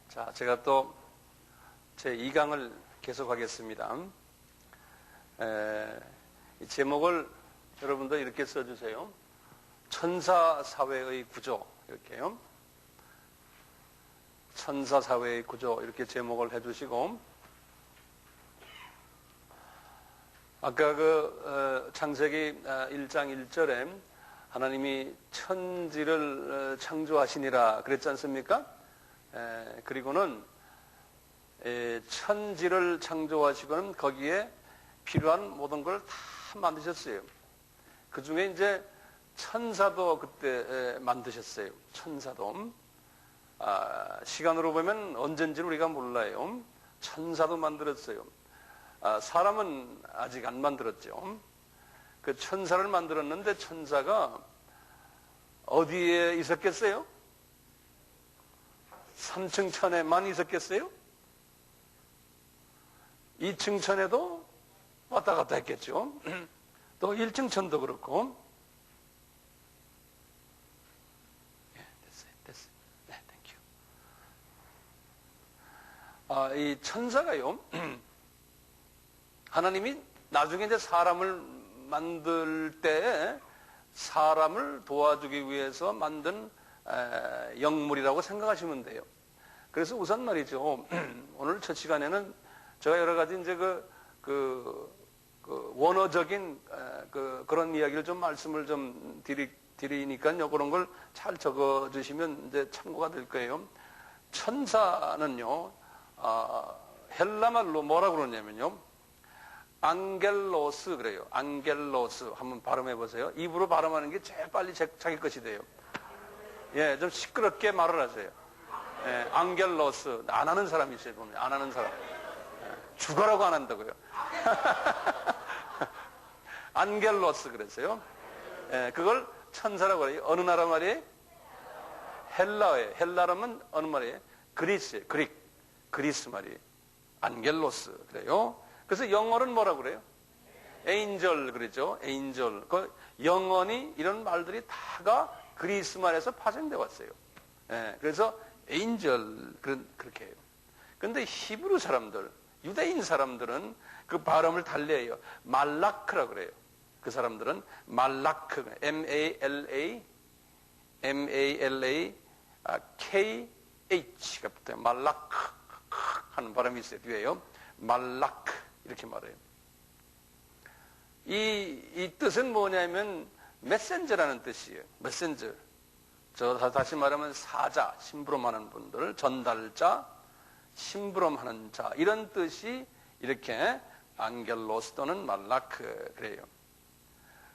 자, 제가 또 제 2강을 계속하겠습니다. 이 제목을 여러분도 이렇게 써주세요. 천사 사회의 구조, 이렇게요. 천사 사회의 구조, 이렇게 제목을 해주시고, 아까 창세기 1장 1절에 하나님이 천지를 창조하시니라 그랬지 않습니까? 그리고는 천지를 창조하시고는 거기에 필요한 모든 걸 다 만드셨어요. 그 중에 이제 천사도 그때 만드셨어요. 천사도. 시간으로 보면 언젠지 우리가 몰라요. 천사도 만들었어요. 사람은 아직 안 만들었죠. 그 천사를 만들었는데 천사가 어디에 있었겠어요? 3층 천에만 있었겠어요? 2층 천에도 왔다 갔다 했겠죠. 또 1층 천도 그렇고. 됐어요. 네, 땡큐. 이 천사가요, 하나님이 나중에 이제 사람을 만들 때 사람을 도와주기 위해서 만든 영물이라고 생각하시면 돼요. 그래서 우선 말이죠. 오늘 첫 시간에는 제가 여러 가지 이제 원어적인 그런 이야기를 좀 말씀을 좀 드리니까요. 그런 걸 잘 적어 주시면 이제 참고가 될 거예요. 천사는요, 헬라말로 뭐라고 그러냐면요. 앙겔로스 그래요. 앙겔로스. 한번 발음해 보세요. 입으로 발음하는 게 제일 빨리 자기 것이 돼요. 예, 좀 시끄럽게 말을 하세요. 예, 앙겔로스. 안 하는 사람이 있어요, 보면. 안 하는 사람. 예, 죽어라고 안 한다고요. 앙겔로스 그랬어요. 예, 그걸 천사라고 그래요. 어느 나라 말이에요? 헬라어예요. 헬라라면 어느 말이에요? 그리스예요. 그리스 말이에요. 앙겔로스 그래요. 그래서 영어는 뭐라고 그래요? 에인절 그러죠. 에인절. 그 영원히 이런 말들이 다가 그리스 말에서 파생돼 왔어요. 예, 그래서 에인절 그렇게 해요. 그런데 히브리 사람들, 유대인 사람들은 그 발음을 달리해요. 말라크라고 그래요. 그 사람들은 말라크, M-A-L-A-K-H가 붙어요. 말라크 하는 발음이 있어요. 뒤에요. 말라크 이렇게 말해요. 이 뜻은 뭐냐면 메신저라는 뜻이에요. 메신저. 다시 말하면 사자, 심부름하는 분들, 전달자, 심부름하는 자 이런 뜻이 이렇게 앙겔로스 또는 말라크 그래요.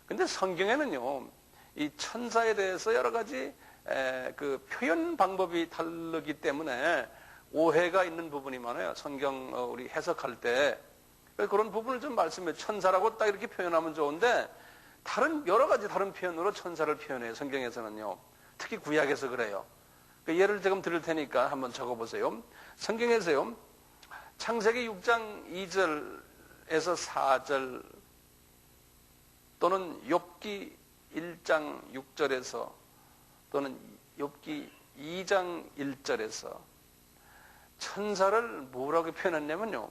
근데 성경에는요, 이 천사에 대해서 여러 가지 그 표현 방법이 다르기 때문에 오해가 있는 부분이 많아요. 성경 우리 해석할 때 그런 부분을 좀 말씀해. 천사라고 딱 이렇게 표현하면 좋은데 여러 가지 다른 표현으로 천사를 표현해요. 성경에서는요. 특히 구약에서 그래요. 예를 조금 드릴 테니까 한번 적어보세요. 성경에서요. 창세기 6장 2절에서 4절 또는 욥기 1장 6절에서 또는 욥기 2장 1절에서 천사를 뭐라고 표현했냐면요.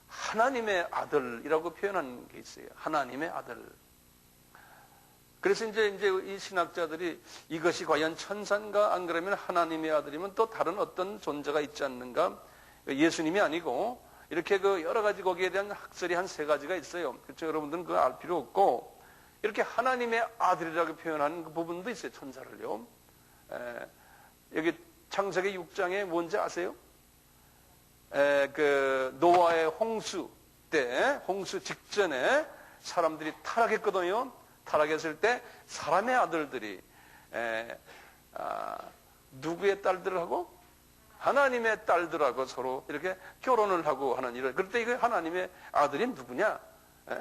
하나님의 아들이라고 표현한 게 있어요. 하나님의 아들. 그래서 이제 이 신학자들이 이것이 과연 천사인가 안 그러면 하나님의 아들이면 또 다른 어떤 존재가 있지 않는가? 예수님이 아니고 이렇게 여러 가지 거기에 대한 학설이 한 3가지가 있어요. 그렇죠? 여러분들은 그거 알 필요 없고 이렇게 하나님의 아들이라고 표현하는 그 부분도 있어요. 천사를요. 여기 창세기 6장에 뭔지 아세요? 노아의 홍수 때, 홍수 직전에 사람들이 타락했거든요. 타락했을 때 사람의 아들들이 누구의 딸들하고? 하나님의 딸들하고 서로 이렇게 결혼을 하고 하는 일을. 그럴 때 이거 하나님의 아들이 누구냐?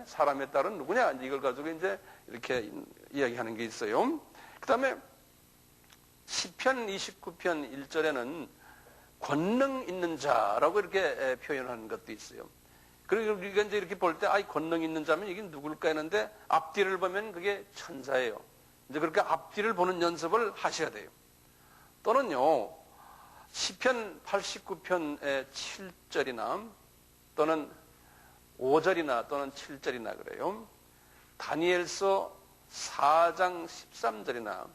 사람의 딸은 누구냐? 이걸 가지고 이제 이렇게 이야기하는 게 있어요. 그 다음에 시편 29편 1절에는 권능 있는 자라고 이렇게 표현하는 것도 있어요. 그리고 우리가 이제 이렇게 볼 때, 권능 있는 자면 이게 누굴까 했는데, 앞뒤를 보면 그게 천사예요. 이제 그렇게 앞뒤를 보는 연습을 하셔야 돼요. 또는요, 시편 89편의 7절이나 또는 5절이나 또는 7절이나 그래요. 다니엘서 4장 13절이나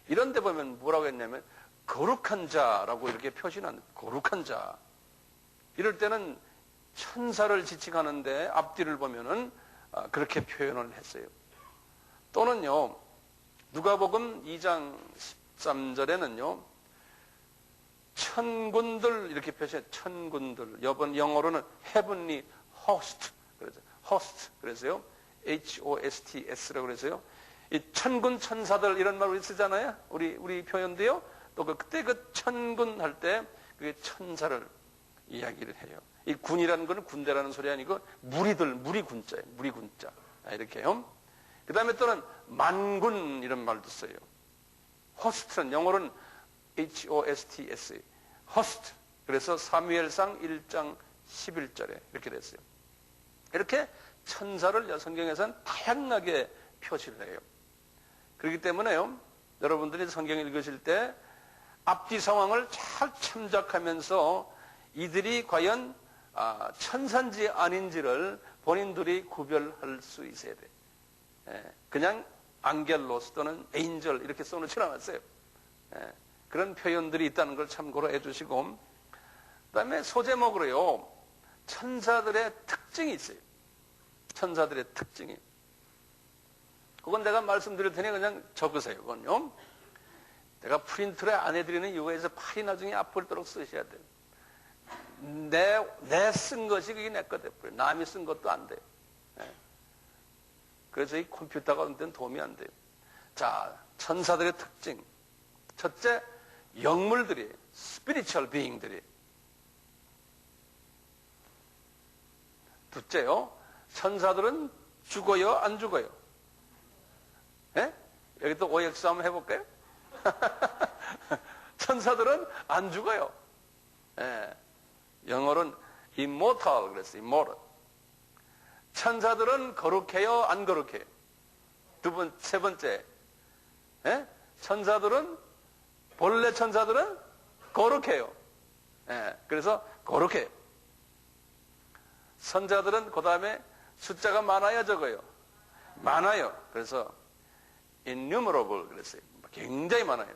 이런 데 보면 뭐라고 했냐면 거룩한 자라고 이렇게 표시한 거룩한 자. 이럴 때는 천사를 지칭하는데 앞뒤를 보면은 그렇게 표현을 했어요. 또는요, 누가복음 2장 13절에는요, 천군들 이렇게 표시해 천군들. 영어로는 heavenly host. 그래서요, HOSTS라고 그래서요. 이 천군 천사들 이런 말을 쓰잖아요. 우리 표현도요. 또 그때 그 천군 할 때 그게 천사를 이야기를 해요. 이 군이라는 거는 군대라는 소리 아니고 무리 군자예요. 무리 군자. 이렇게요. 그 다음에 또는 만군 이런 말도 써요. 호스트는 영어로는 HOSTS. 호스트. 그래서 사무엘상 1장 11절에 이렇게 됐어요. 이렇게 천사를 성경에서는 다양하게 표시를 해요. 그렇기 때문에요. 여러분들이 성경 읽으실 때 앞뒤 상황을 잘 참작하면서 이들이 과연 천사인지 아닌지를 본인들이 구별할 수 있어야 돼. 그냥 안겔로스 또는 에인절 이렇게 써놓지 않았어요. 그런 표현들이 있다는 걸 참고로 해주시고, 그 다음에 소제목으로요, 천사들의 특징이 있어요. 천사들의 특징이. 그건 내가 말씀드릴 테니 그냥 적으세요. 그건요. 내가 프린트를 안 해드리는 이유가 있어서 팔이 나중에 아플도록 쓰셔야 돼요. 내 쓴 것이 그게 내 거 돼버려요. 남이 쓴 것도 안 돼요. 그래서 이 컴퓨터가 어떤 때는 도움이 안 돼요. 자, 천사들의 특징. 첫째, 영물들이, spiritual being들이. 둘째요, 천사들은 죽어요, 안 죽어요? 예? 여기 또 OX 한번 해볼까요? 천사들은 안 죽어요. 예. 영어로는 immortal 그랬어요. immortal. 천사들은 거룩해요, 안 거룩해요? 세 번째. 예? 천사들은 본래 천사들은 거룩해요. 예. 그래서 거룩해요. 선자들은 그 다음에 숫자가 많아요, 적어요? 많아요. 그래서 innumerable 그랬어요. 굉장히 많아요.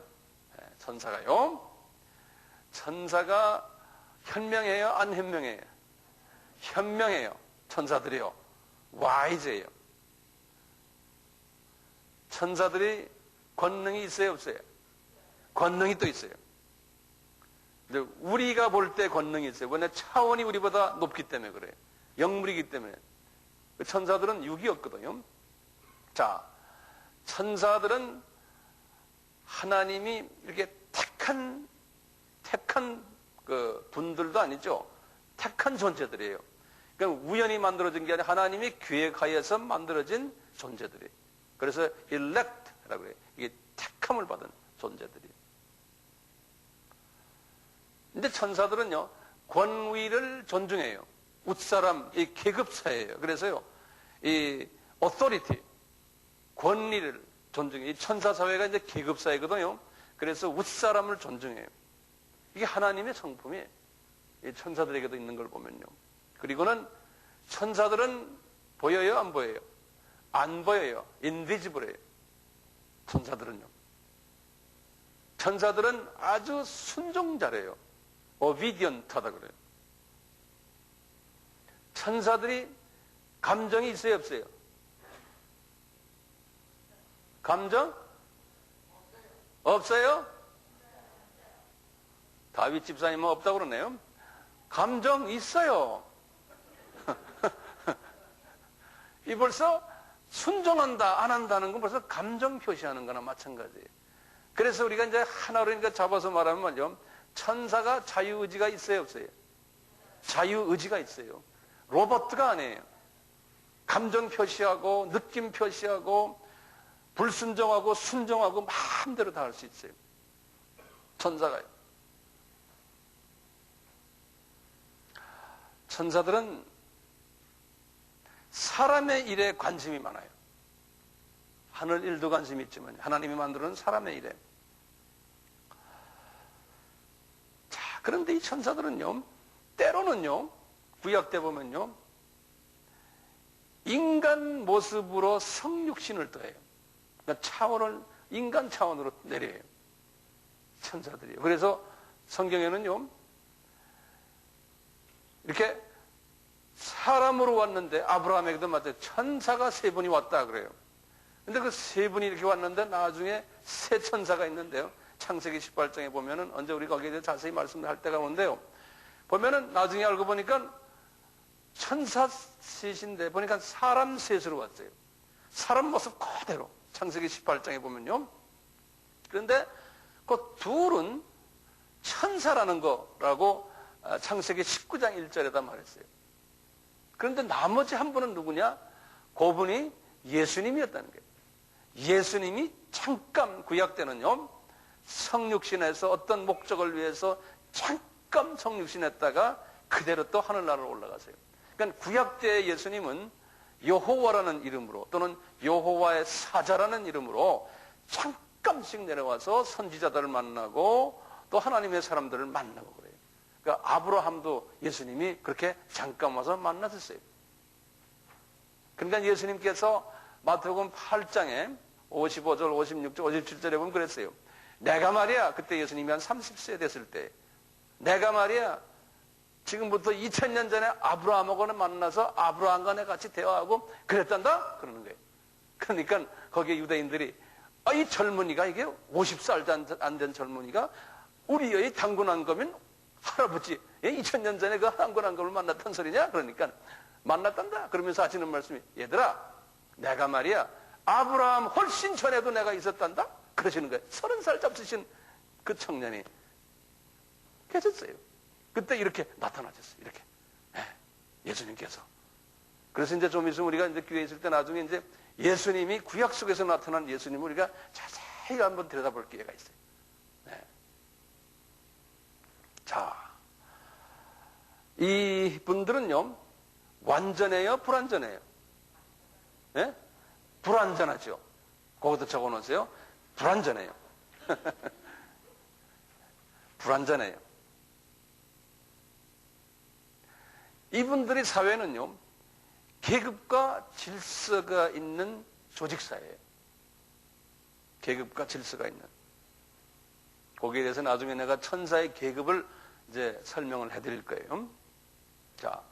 천사가요. 천사가 현명해요, 안 현명해요? 현명해요. 천사들이요. wise예요. 천사들이 권능이 있어요, 없어요? 권능이 또 있어요. 근데 우리가 볼 때 권능이 있어요. 왜냐 차원이 우리보다 높기 때문에 그래요. 영물이기 때문에. 천사들은 육이 없거든요. 자, 천사들은 하나님이 이렇게 택한 그 분들도 아니죠. 택한 존재들이에요. 그러니까 우연히 만들어진 게 아니라 하나님이 계획하여서 만들어진 존재들이에요. 그래서 elect라고 해요. 이게 택함을 받은 존재들이에요. 근데 천사들은요, 권위를 존중해요. 윗사람, 이 계급사예요. 그래서요, 이 authority, 권리를 존중해요. 이 천사사회가 이제 계급사회거든요. 그래서 윗사람을 존중해요. 이게 하나님의 성품이에요. 이 천사들에게도 있는 걸 보면요. 그리고는 천사들은 보여요, 안 보여요? 안 보여요. 인비지블해요. 천사들은요. 천사들은 아주 순종자래요. obedient하다 그래요. 천사들이 감정이 있어요, 없어요? 감정? 없어요? 다윗 집사님은 없다고 그러네요. 감정 있어요. 이 벌써 순종한다, 안 한다는 건 벌써 감정 표시하는 거나 마찬가지예요. 그래서 우리가 이제 하나로 잡아서 말하면 말이죠. 천사가 자유의지가 있어요, 없어요? 자유의지가 있어요. 로봇가 아니에요. 감정 표시하고, 느낌 표시하고, 불순종하고, 순종하고, 마음대로 다 할 수 있어요. 천사가요. 천사들은 사람의 일에 관심이 많아요. 하늘 일도 관심이 있지만, 하나님이 만들어놓은 사람의 일에. 그런데 이 천사들은요, 때로는요, 구약 때 보면요, 인간 모습으로 성육신을 더해요. 그러니까 차원을 인간 차원으로 내려요. 천사들이요. 그래서 성경에는요, 이렇게 사람으로 왔는데 아브라함에게도 마찬가지로 천사가 3분이 왔다 그래요. 근데 그 3분이 이렇게 왔는데 나중에 새 천사가 있는데요. 창세기 18장에 보면은 언제 우리 거기에 대해 자세히 말씀할 때가 오는데요. 보면은 나중에 알고 보니까 천사 셋인데 보니까 사람 셋으로 왔어요. 사람 모습 그대로. 창세기 18장에 보면요. 그런데 그 둘은 천사라는 거라고 창세기 19장 1절에다 말했어요. 그런데 나머지 한 분은 누구냐? 그분이 예수님이었다는 거예요. 예수님이 잠깐 구약 때는요, 성육신에서 어떤 목적을 위해서 잠깐 성육신했다가 그대로 또 하늘나라로 올라가세요. 그러니까 구약 때 예수님은 여호와라는 이름으로 또는 여호와의 사자라는 이름으로 잠깐씩 내려와서 선지자들을 만나고 또 하나님의 사람들을 만나고 그래요. 그러니까 아브라함도 예수님이 그렇게 잠깐 와서 만났었어요. 그러니까 예수님께서 마태복음 8장에 55절, 56절, 57절에 보면 그랬어요. 내가 말이야, 그때 예수님이 한 30세 됐을 때, 내가 말이야, 지금부터 2000년 전에 아브라함하고 만나서 아브라함과 내 같이 대화하고 그랬단다? 그러는 거예요. 그러니까 거기에 유대인들이, 이 젊은이가 이게 50살도 안 된 젊은이가 우리의 당군한 거면 할아버지, 2000년 전에 그 당군한 거를 만났단 소리냐? 그러니까 만났단다. 그러면서 하시는 말씀이, 얘들아, 내가 말이야, 아브라함 훨씬 전에도 내가 있었단다? 그러시는 거예요. 30살 잡수신 그 청년이 계셨어요. 그때 이렇게 나타나셨어요. 이렇게. 예수님께서. 그래서 이제 좀 있으면 우리가 이제 교회에 있을 때 나중에 이제 예수님이 구약 속에서 나타난 예수님을 우리가 자세히 한번 들여다볼 기회가 있어요. 네. 자, 이 분들은요, 완전해요? 불완전해요? 네? 불완전하죠. 거기도 적어 놓으세요. 불완전해요. 불완전해요. 이분들의 사회는요, 계급과 질서가 있는 조직사회예요. 계급과 질서가 있는. 거기에 대해서 나중에 내가 천사의 계급을 이제 설명을 해드릴 거예요. 자,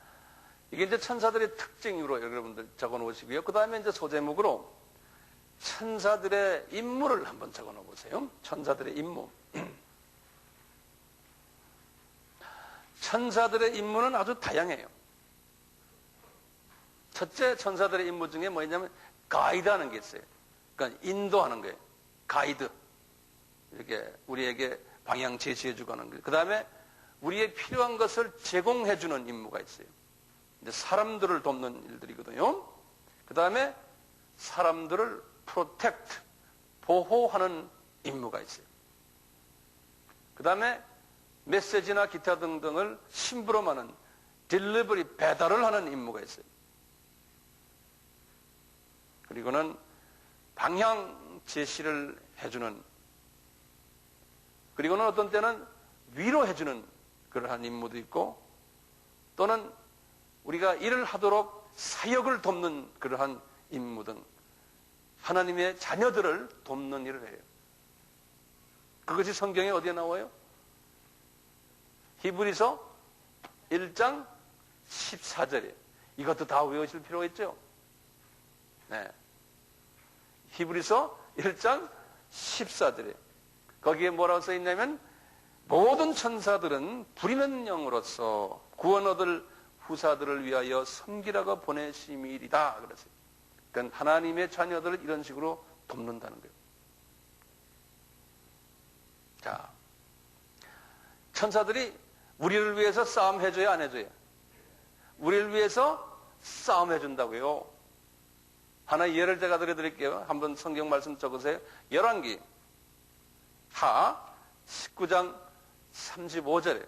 이게 이제 천사들의 특징으로 여러분들 적어 놓으시고요. 그 다음에 이제 소제목으로 천사들의 임무를 한번 적어 놓으세요. 천사들의 임무. 천사들의 임무는 아주 다양해요. 첫째, 천사들의 임무 중에 뭐냐면 가이드 하는 게 있어요. 그러니까 인도하는 거예요. 가이드. 이렇게 우리에게 방향 제시해주고 하는 거예요. 그 다음에 우리의 필요한 것을 제공해주는 임무가 있어요. 이제 사람들을 돕는 일들이거든요. 그 다음에 사람들을 프로텍트, 보호하는 임무가 있어요. 그 다음에 메시지나 기타 등등을 심부름하는 딜리버리, 배달을 하는 임무가 있어요. 그리고는 방향 제시를 해주는, 그리고는 어떤 때는 위로해주는 그러한 임무도 있고, 또는 우리가 일을 하도록 사역을 돕는 그러한 임무 등 하나님의 자녀들을 돕는 일을 해요. 그것이 성경에 어디에 나와요? 히브리서 1장 14절에. 이것도 다 외우실 필요가 있죠? 네. 히브리서 1장 14절에. 거기에 뭐라고 써 있냐면, 모든 천사들은 부리는 영으로서 구원 얻을 후사들을 위하여 섬기라고 보내심이리다. 그랬어요. 그러니까 하나님의 자녀들을 이런 식으로 돕는다는 거예요. 자, 천사들이 우리를 위해서 싸움해줘야 안 해줘야? 우리를 위해서 싸움해준다고요. 하나 예를 제가 드려드릴게요. 한번 성경 말씀 적으세요. 열왕기 하 19장 35절에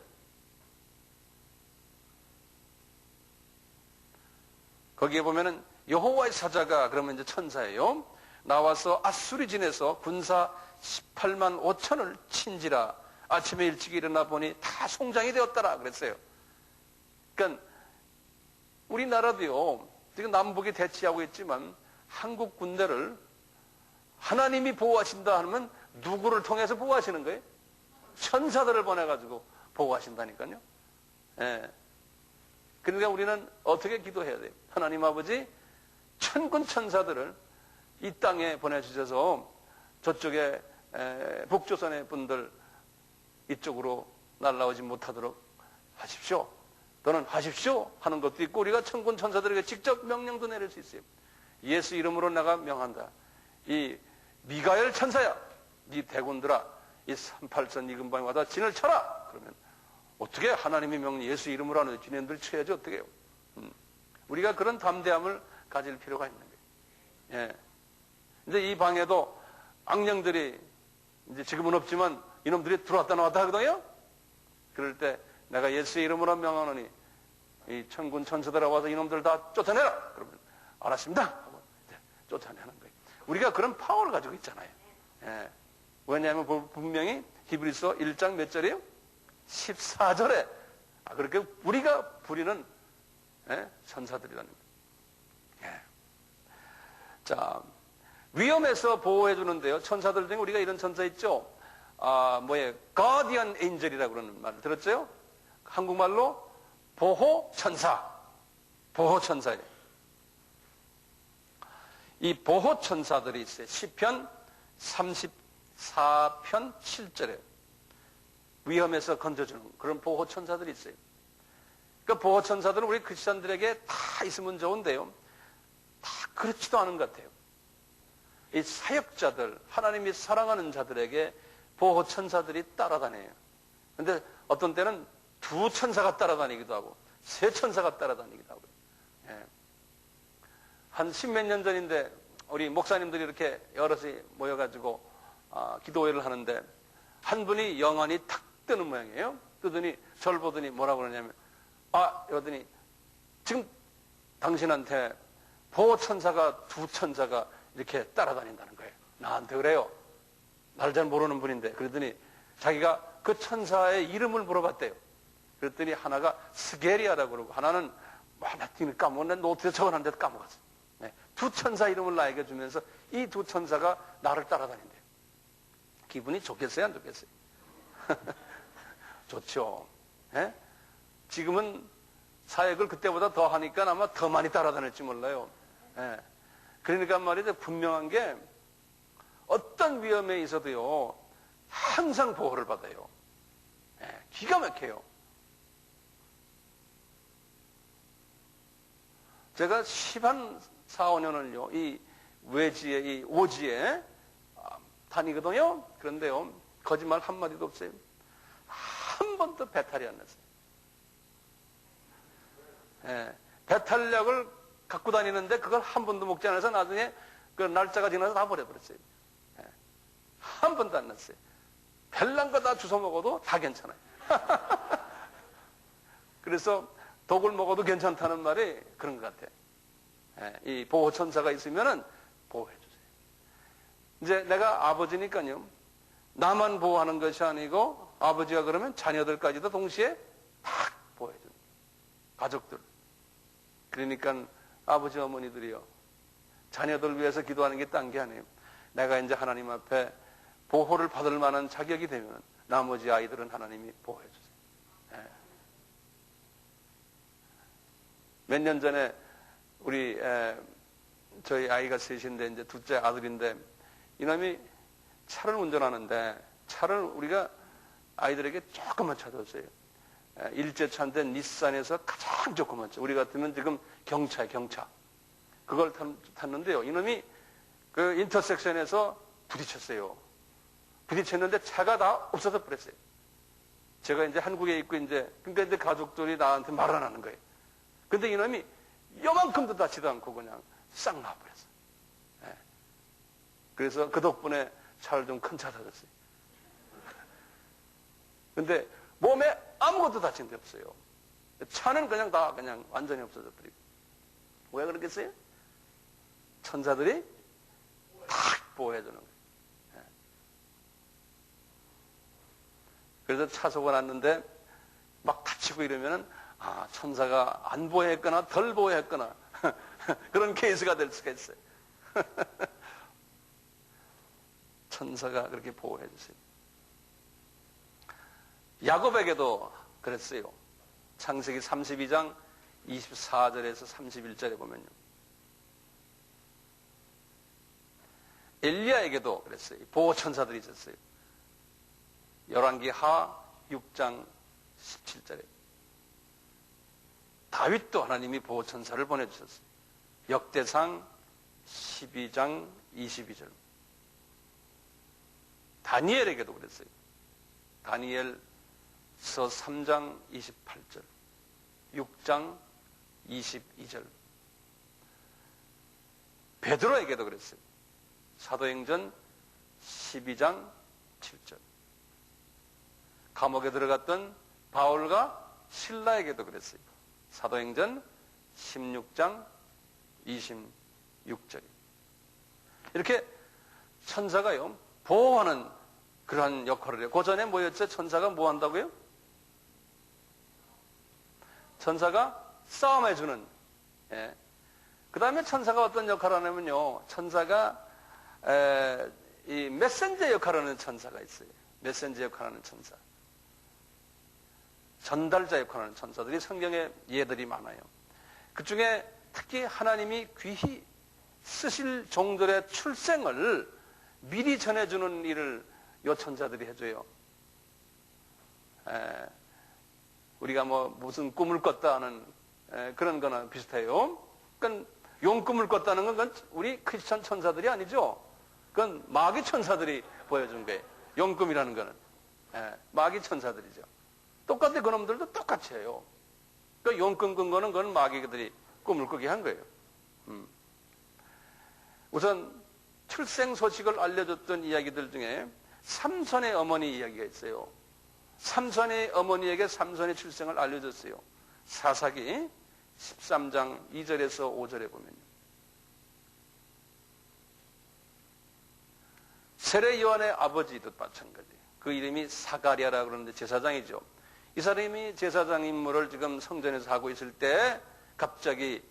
거기에 보면은 여호와의 사자가, 그러면 이제 천사예요, 나와서 아수리 진에서 군사 18만 5천을 친지라 아침에 일찍 일어나 보니 다 송장이 되었더라 그랬어요. 그러니까 우리나라도요, 지금 남북이 대치하고 있지만 한국 군대를 하나님이 보호하신다 하면 누구를 통해서 보호하시는 거예요? 천사들을 보내가지고 보호하신다니까요. 예. 그러니까 우리는 어떻게 기도해야 돼요? 하나님 아버지, 천군 천사들을 이 땅에 보내주셔서 저쪽에 북조선의 분들 이쪽으로 날아오지 못하도록 하십시오. 또는 하십시오 하는 것도 있고, 우리가 천군 천사들에게 직접 명령도 내릴 수 있어요. 예수 이름으로 내가 명한다. 이 미가엘 천사야, 네 대군들아, 이 38선 이근방에 와다 진을 쳐라. 그러면 어떻게 하나님의 명령 예수 이름으로 하는 진인들 쳐야지 어떻게 해요? 우리가 그런 담대함을 가질 필요가 있는 거예요. 예. 근데 이 방에도 악령들이 이제 지금은 없지만 이놈들이 들어왔다 나왔다 하거든요. 그럴 때 내가 예수의 이름으로 명하노니 이 천군 천사들아 와서 이놈들 다 쫓아내라. 그러면 알았습니다 하고 쫓아내는 거예요. 우리가 그런 파워를 가지고 있잖아요. 예. 왜냐하면 분명히 히브리서 1장 몇 절이에요? 14절에 그렇게 우리가 부리는 천사들이라는 거예요. 예. 자, 위험에서 보호해 주는데요. 천사들 중에 우리가 이런 천사 있죠. 가디언 엔젤이라고 그러는 말 들었죠? 한국말로 보호 천사. 보호 천사예요. 이 보호 천사들이 있어요. 시편 34편 7절에 위험에서 건져주는 그런 보호 천사들이 있어요. 그러니까 보호 천사들은 우리 크리스천들에게 다 있으면 좋은데요. 다 그렇지도 않은 것 같아요. 이 사역자들, 하나님이 사랑하는 자들에게 보호 천사들이 따라다녀요. 그런데 어떤 때는 두 천사가 따라다니기도 하고 세 천사가 따라다니기도 하고요. 예. 한 십몇 년 전인데 우리 목사님들이 이렇게 여럿이 모여가지고 기도회를 하는데 한 분이 영안이 탁 뜨는 모양이에요. 뜨더니 저를 보더니 뭐라고 그러냐면 이러더니 지금 당신한테 보호 천사가 두 천사가 이렇게 따라다닌다는 거예요. 나한테 그래요. 날 잘 모르는 분인데. 그랬더니 자기가 그 천사의 이름을 물어봤대요. 그랬더니 하나가 스게리아라고 그러고 하나는 라틴을 까먹었는데 노트에 적어놨는데도 까먹었어. 네. 두 천사 이름을 나에게 주면서 이 두 천사가 나를 따라다닌대요. 기분이 좋겠어요? 안 좋겠어요? 좋죠. 네? 지금은 사역을 그때보다 더 하니까 아마 더 많이 따라다닐지 몰라요. 네. 그러니까 말이죠. 분명한 게 어떤 위험에 있어도요, 항상 보호를 받아요. 네, 기가 막혀요. 제가 14, 15년을요, 이 외지에, 이 오지에 다니거든요. 그런데요, 거짓말 한마디도 없어요. 한 번도 배탈이 안 났어요. 네, 배탈약을 갖고 다니는데 그걸 한 번도 먹지 않아서 나중에 그 날짜가 지나서 다 버려버렸어요. 한 번도 안 났어요. 별난 거 다 주워 먹어도 다 괜찮아요. 그래서 독을 먹어도 괜찮다는 말이 그런 것 같아요. 이 보호천사가 있으면은 보호해주세요. 이제 내가 아버지니까요. 나만 보호하는 것이 아니고 아버지가 그러면 자녀들까지도 동시에 딱 보호해주는 거예요. 가족들. 그러니까 아버지 어머니들이요. 자녀들 위해서 기도하는 게 딴 게 아니에요. 내가 이제 하나님 앞에 보호를 받을 만한 자격이 되면 나머지 아이들은 하나님이 보호해 주세요. 네. 몇 년 전에 우리 저희 아이가 셋인데 이제 둘째 아들인데 이놈이 차를 운전하는데 차를 우리가 아이들에게 조금만 차 줬어요. 일제차인데 닛산에서 가장 조그만 차. 우리 같으면 지금 경차에 경차. 그걸 탔는데요. 이놈이 그 인터섹션에서 부딪혔어요. 부딪혔는데 차가 다 없어져 버렸어요. 제가 이제 한국에 있고 그러니까 이제 가족들이 나한테 말 안 하는 거예요. 근데 이놈이 요만큼도 다치도 않고 그냥 싹 나와버렸어요. 네. 그래서 그 덕분에 차를 좀 큰 차 사줬어요. 근데 몸에 아무것도 다친 데 없어요. 차는 그냥 완전히 없어져 버리고. 왜 그러겠어요? 천사들이 탁 보호해주는 거예요. 그래서 차 사고 났는데 막 다치고 이러면은 천사가 안 보호했거나 덜 보호했거나 그런 케이스가 될 수가 있어요. 천사가 그렇게 보호해 주세요. 야곱에게도 그랬어요. 창세기 32장 24절에서 31절에 보면요. 엘리야에게도 그랬어요. 보호천사들이 있었어요. 열왕기 하 6장 17절에. 다윗도 하나님이 보호천사를 보내주셨어요. 역대상 12장 22절. 다니엘에게도 그랬어요. 다니엘서 3장 28절, 6장 22절. 베드로에게도 그랬어요. 사도행전 12장 7절. 감옥에 들어갔던 바울과 실라에게도 그랬어요. 사도행전 16장 26절. 이렇게 천사가요, 보호하는 그러한 역할을 해요. 그 전에 뭐였죠? 천사가 뭐 한다고요? 천사가 싸움해주는. 예. 그 다음에 천사가 어떤 역할을 하냐면요. 천사가 이 메신저 역할을 하는 천사가 있어요. 메신저 역할을 하는 천사. 전달자 역할을 하는 천사들이 성경에 예들이 많아요. 그 중에 특히 하나님이 귀히 쓰실 종들의 출생을 미리 전해주는 일을 요 천사들이 해줘요. 우리가 뭐 무슨 꿈을 꿨다 하는 그런 거나 비슷해요. 그건 용 꿈을 꿨다는 건 그건 우리 크리스천 천사들이 아니죠. 그건 마귀 천사들이 보여준 거예요. 용 꿈이라는 거는 마귀 천사들이죠. 똑같이 그놈들도 똑같이 해요. 그 용 꿈 꾼 거는 그건 마귀들이 꿈을 꾸게 한 거예요. 우선 출생 소식을 알려줬던 이야기들 중에 삼손의 어머니 이야기가 있어요. 삼손의 어머니에게 삼손의 출생을 알려줬어요. 사사기 13장 2절에서 5절에 보면요. 세례 요한의 아버지도 마찬가지예요. 그 이름이 사가랴라 그러는데 제사장이죠. 이 사람이 제사장 임무를 지금 성전에서 하고 있을 때 갑자기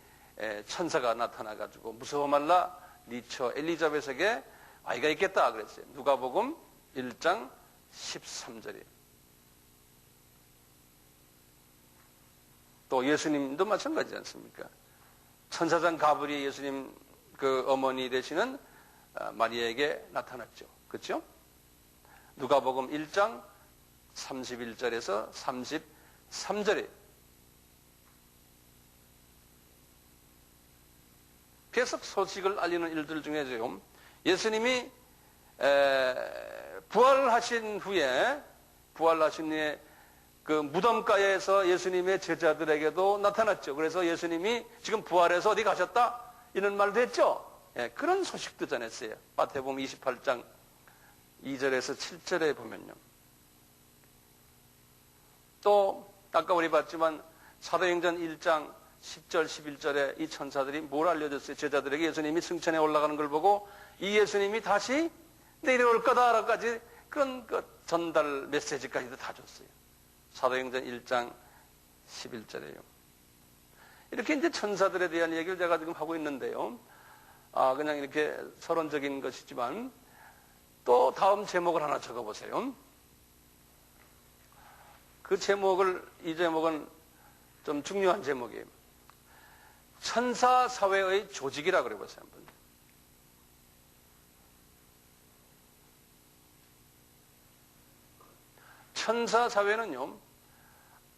천사가 나타나가지고 무서워 말라 네 처 엘리자벳에게 아이가 있겠다 그랬어요. 누가복음 1장 13절이에요. 또 예수님도 마찬가지지 않습니까? 천사장 가브리엘 예수님 그 어머니 되시는 마리아에게 나타났죠. 그렇죠? 누가복음 1장 31절에서 33절에 계속 소식을 알리는 일들 중에죠. 예수님이 부활하신 후에 그 무덤가에서 예수님의 제자들에게도 나타났죠. 그래서 예수님이 지금 부활해서 어디 가셨다? 이런 말도 했죠. 그런 소식도 전했어요. 마태복음 28장 2절에서 7절에 보면요. 또 아까 우리 봤지만 사도행전 1장 10절 11절에 이 천사들이 뭘 알려줬어요? 제자들에게 예수님이 승천에 올라가는 걸 보고 이 예수님이 다시 내려올 거다라까지 그런 전달 메시지까지도 다 줬어요. 사도행전 1장 11절에요. 이렇게 이제 천사들에 대한 얘기를 제가 지금 하고 있는데요. 그냥 이렇게 서론적인 것이지만 또 다음 제목을 하나 적어보세요. 이 제목은 좀 중요한 제목이에요. 천사 사회의 조직이라 그래 보세요, 한번. 천사 사회는요,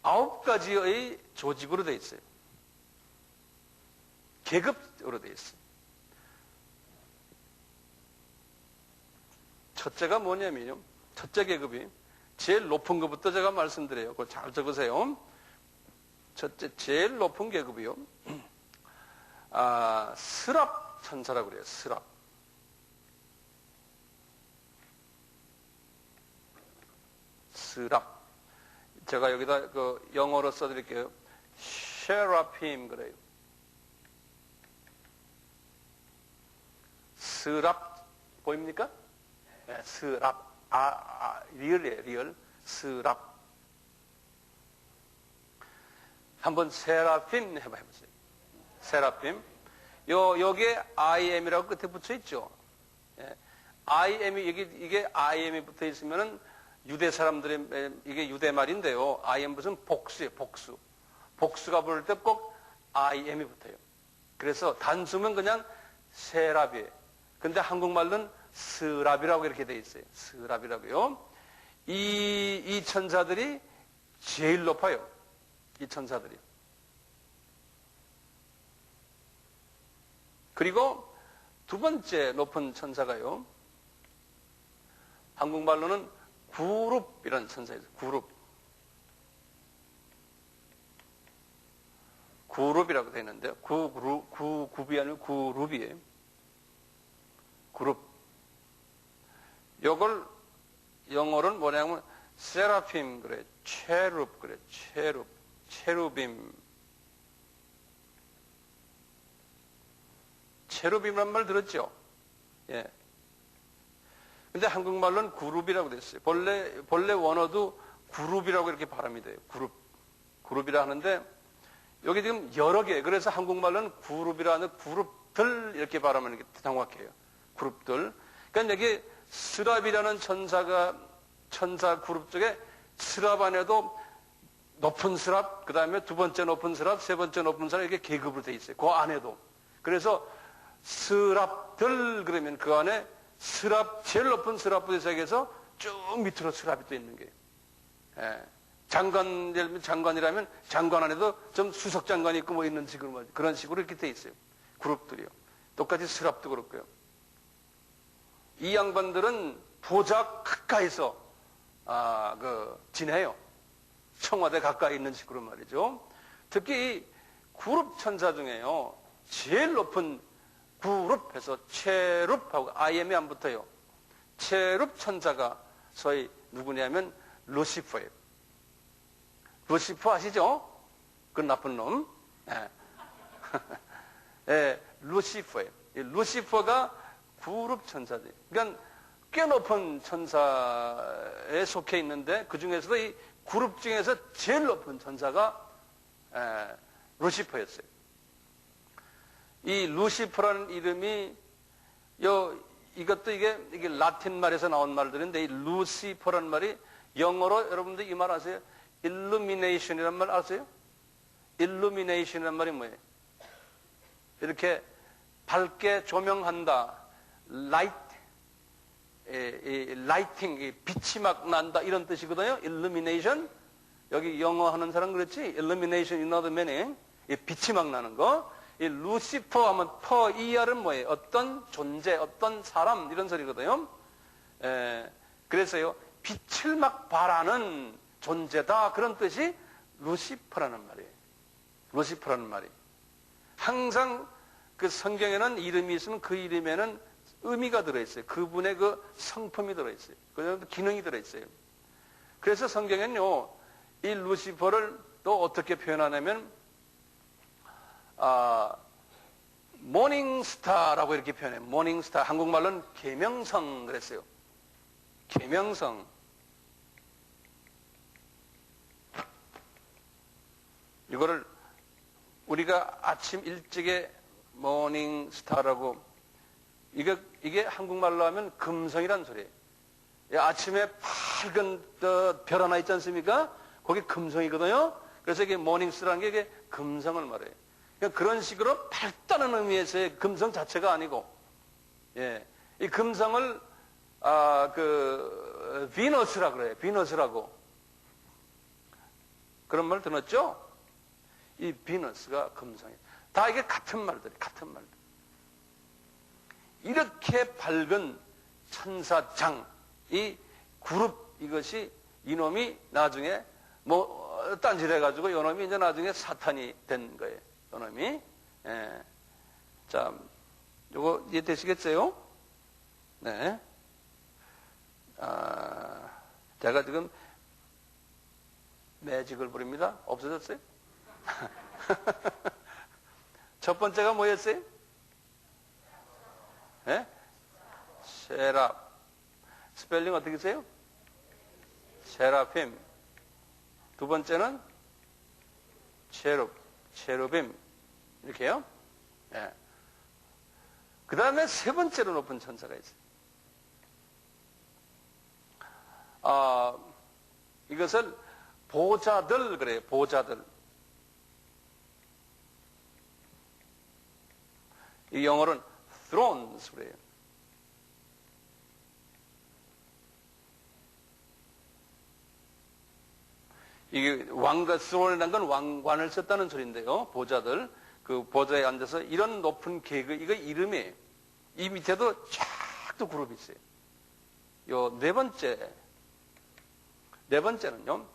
9가지의 조직으로 되어 있어요. 계급으로 되어 있어요. 첫째가 뭐냐면요, 첫째 계급이 제일 높은 것부터 제가 말씀드려요. 그거 잘 적으세요. 첫째, 제일 높은 계급이요. 스랍 천사라고 그래요. 스랍. 스랍. 제가 여기다 그 영어로 써드릴게요. 셰라핌 그래요. 스랍 보입니까? 네, 스랍. 리얼이에요. 리얼. 스랍. 한번 세라핌 해보세요. 세라핌. 여기에 IM이라고 끝에 붙여 있죠. 예. IM이, 이게 IM이 붙어 있으면은 유대 사람들의, 이게 유대 말인데요. IM 무슨 복수예요, 복수. 복수가 부를 때 꼭 IM이 붙어요. 그래서 단수면 그냥 세랍이에요. 근데 한국말로는 스랍이라고 이렇게 돼 있어요. 스랍이라고요. 이 천사들이 제일 높아요. 이 천사들이. 그리고 두 번째 높은 천사가요. 한국말로는 구룹이라는 천사예요. 구룹. 구룹이라고 되어 있는데요. 구룹이 아니고 구룹이에요. 그룹. 요걸 영어로는 뭐냐면 세라핌 그래, 체룹 그래, 체룹, 체루빔. 체루빔이란 말 들었죠? 예. 근데 한국말로는 그룹이라고 됐어요. 본래 원어도 그룹이라고 이렇게 발음이 돼요. 그룹. 그룹이라 하는데 여기 지금 여러 개. 그래서 한국말로는 그룹이라는 그룹들 이렇게 발음하는 게 정확해요. 그룹들. 그러니까 여기 스랍이라는 천사 그룹 중에 스랍 안에도 높은 스랍, 그 다음에 두 번째 높은 스랍, 세 번째 높은 스랍 이렇게 계급으로 돼 있어요. 그 안에도. 그래서 스랍들 그러면 그 안에 스랍, 제일 높은 스랍부터 시작해서 쭉 밑으로 스랍이 또 있는 거예요. 예. 장관, 예를 들면 장관이라면 장관 안에도 좀 수석 장관이 있고 뭐 있는 식으로, 그런 식으로 이렇게 돼 있어요. 그룹들이요. 똑같이 스랍도 그렇고요. 이 양반들은 보좌 가까이서, 지내요. 청와대 가까이 있는 식으로 말이죠. 특히 이 그룹 천사 중에요. 제일 높은 그룹해서 체룹하고 IM이 안 붙어요. 체룹 천사가 소위 누구냐면 루시퍼예요. 루시퍼 아시죠? 그 나쁜 놈. 네. 네, 루시퍼예요. 이 루시퍼가 그룹 천사들. 그러니까 꽤 높은 천사에 속해 있는데 그 중에서도 이 그룹 중에서 제일 높은 천사가 루시퍼였어요. 이 루시퍼라는 이름이 이것도 이게 라틴 말에서 나온 말들인데 이 루시퍼라는 말이 영어로 여러분들 이 말 아세요? illumination이란 말 아세요? illumination이란 말이 뭐예요? 이렇게 밝게 조명한다. lighting, 빛이 막 난다 이런 뜻이거든요. illumination. 여기 영어 하는 사람 그렇지? illumination in other meaning. 빛이 막 나는 거. 이 루시퍼 하면 ER은 뭐예요? 어떤 존재, 어떤 사람 이런 소리거든요. 그래서요. 빛을 막 발하는 존재다 그런 뜻이 루시퍼라는 말이에요. 루시퍼라는 말이. 항상 그 성경에는 이름이 있으면 그 이름에는 의미가 들어있어요. 그분의 그 성품이 들어있어요. 그 기능이 들어있어요. 그래서 성경에는요, 이 루시퍼를 또 어떻게 표현하냐면, 모닝스타라고 이렇게 표현해요. 모닝스타. 한국말로는 계명성 그랬어요. 계명성. 이거를 우리가 아침 일찍에 모닝스타라고 이게 한국말로 하면 금성이란 소리예요. 아침에 밝은 별 하나 있지 않습니까? 그게 금성이거든요. 그래서 이게 모닝스타라는 게 이게 금성을 말해요. 그러니까 그런 식으로 밝다는 의미에서의 금성 자체가 아니고, 이 금성을 비너스라 그래요. 비너스라고. 그런 말 들었죠? 이 비너스가 금성이에요. 다 이게 같은 말들. 이렇게 밝은 천사장, 이 그룹, 이것이 이놈이 나중에 딴짓해가지고 이놈이 이제 나중에 사탄이 된 거예요. 이놈이. 자, 요거 이해되시겠어요? 네. 제가 지금 매직을 부립니다. 없어졌어요? 첫 번째가 뭐였어요? 세랍. 스펠링 어떻게 세요? 세라핌. 두 번째는 체루빔. 이렇게요. 예. 그 다음에 세 번째로 높은 천사가 있어요. 이것을 보좌들 그래요. 보좌들. 이 영어로는 thrones 그래요. 이게 왕과 throne이라는 건 왕관을 썼다는 소리인데요. 보좌들. 그 보좌에 앉아서 이런 높은 계급, 이거 이름이에요. 이 밑에도 쫙 또 그룹이 있어요. 요 네 번째는요,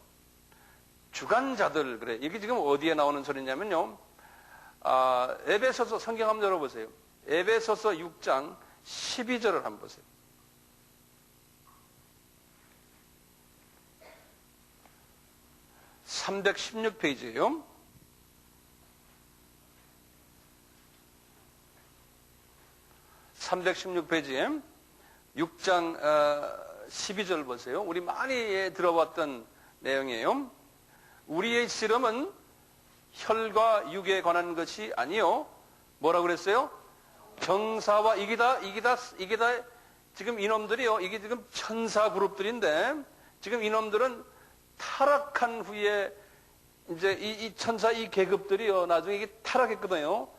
주관자들, 그래. 이게 지금 어디에 나오는 소리냐면요, 에베소서 성경 한번 열어보세요. 에베소서 6장 12절을 한번 보세요. (316페이지예요) 316페이지에 6장 12절 보세요. 우리 많이 들어봤던 내용이에요. 우리의 씨름은 혈과 육에 관한 것이 아니요. 뭐라고 그랬어요? 정사와 이게 다 지금 이놈들이요. 이게 지금 천사 그룹들인데 지금 이놈들은 타락한 후에 이제 이 천사 이 계급들이요. 나중에 이게 타락했거든요.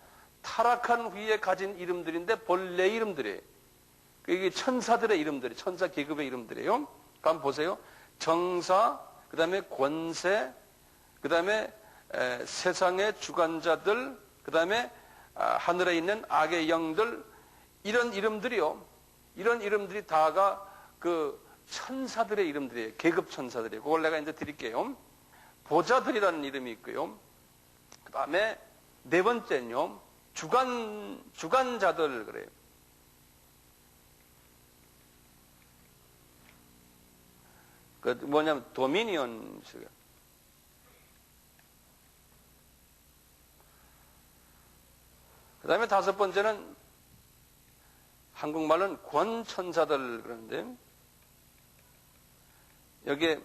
타락한 후에 가진 이름들인데 본래 이름들이에요. 이게 천사들의 이름들이, 천사 계급의 이름들이에요. 한번 보세요. 정사, 그 다음에 권세, 그 다음에 세상의 주관자들, 그 다음에 하늘에 있는 악의 영들, 이런 이름들이요. 이런 이름들이 다가 그 천사들의 이름들이에요. 계급 천사들이에요. 그걸 내가 이제 드릴게요. 보좌들이라는 이름이 있고요. 그 다음에 네 번째는요. 주관자들 그래요. 그 뭐냐면 도미니언. 그 다음에 다섯 번째는 한국말로는 권천사들 그러는데 여기에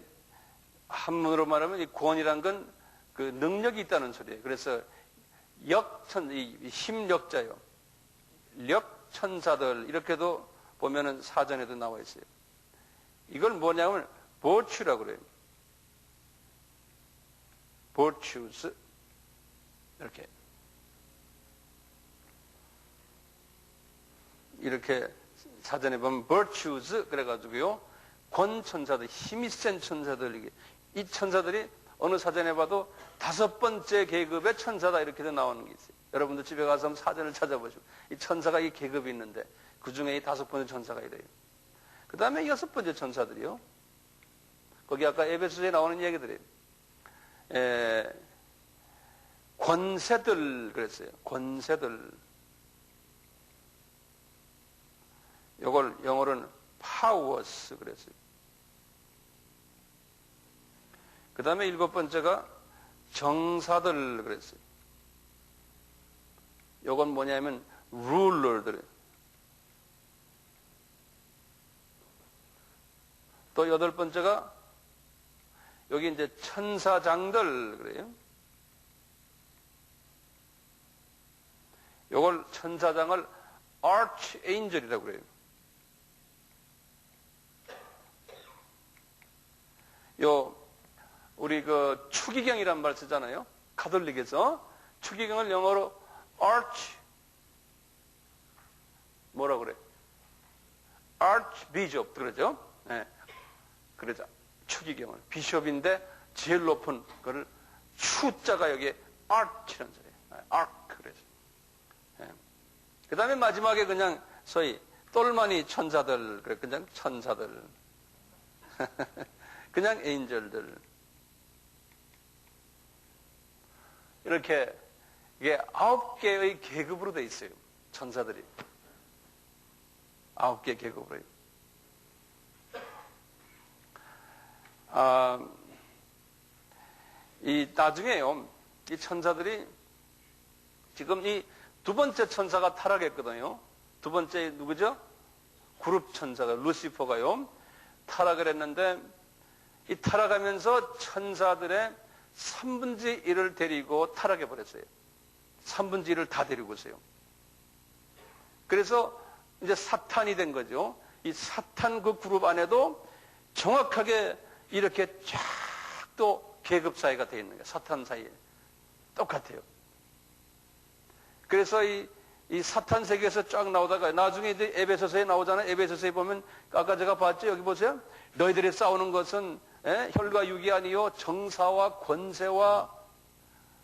한문으로 말하면 이 권이란 건 그 능력이 있다는 소리예요. 그래서 힘력자요. 력천사들 이렇게도 보면은 사전에도 나와 있어요. 이걸 뭐냐면 virtue라고 그래요. virtues 이렇게 사전에 보면 virtues 그래가지고요. 권천사들, 힘이 센 천사들, 이 천사들이 어느 사전에 봐도 다섯 번째 계급의 천사다 이렇게도 나오는 게 있어요. 여러분들 집에 가서 한번 사전을 찾아보시고 이 천사가 이 계급이 있는데 그 중에 이 다섯 번째 천사가 이래요. 그 다음에 여섯 번째 천사들이요. 거기 아까 에베소서에 나오는 얘기들이에요. 권세들 그랬어요. 권세들. 이걸 영어로는 powers 그랬어요. 그 다음에 일곱 번째가 정사들 그랬어요. 이건 뭐냐면 ruler들. 또 여덟 번째가 여기 이제 천사장들 그래요. 이걸 천사장을 archangel이라고 그래요. 우리 그 추기경이란 말 쓰잖아요. 가톨릭에서 추기경을 영어로 뭐라고 그래? archbishop 그러죠. 네. 그러자 추기경을 비숍인데 제일 높은 거를 추자가 여기에 arch라는 소리예요. arch 그래죠. 네. 그 다음에 마지막에 그냥 소위 똘마니 천사들 그래 그냥 천사들 그냥 엔젤들 이렇게 이게 9개의 계급으로 되어 있어요. 천사들이 9개 계급으로. 이 나중에요. 이 천사들이 지금 이 두 번째 천사가 타락했거든요. 두 번째 누구죠? 그룹 천사가 루시퍼가요. 타락을 했는데 이 타락하면서 천사들의 3분의 1을 데리고 타락해 버렸어요. 3분의 1을 다 데리고 있어요. 그래서 이제 사탄이 된 거죠. 이 사탄 그 그룹 안에도 정확하게 이렇게 쫙 또 계급 사회가 되어 있는 거예요. 사탄 사이에. 똑같아요. 그래서 이 사탄 세계에서 쫙 나오다가 나중에 이제 에베소서에 나오잖아요. 에베소서에 보면 아까 제가 봤죠. 여기 보세요. 너희들이 싸우는 것은 혈과 육이 아니요 정사와 권세와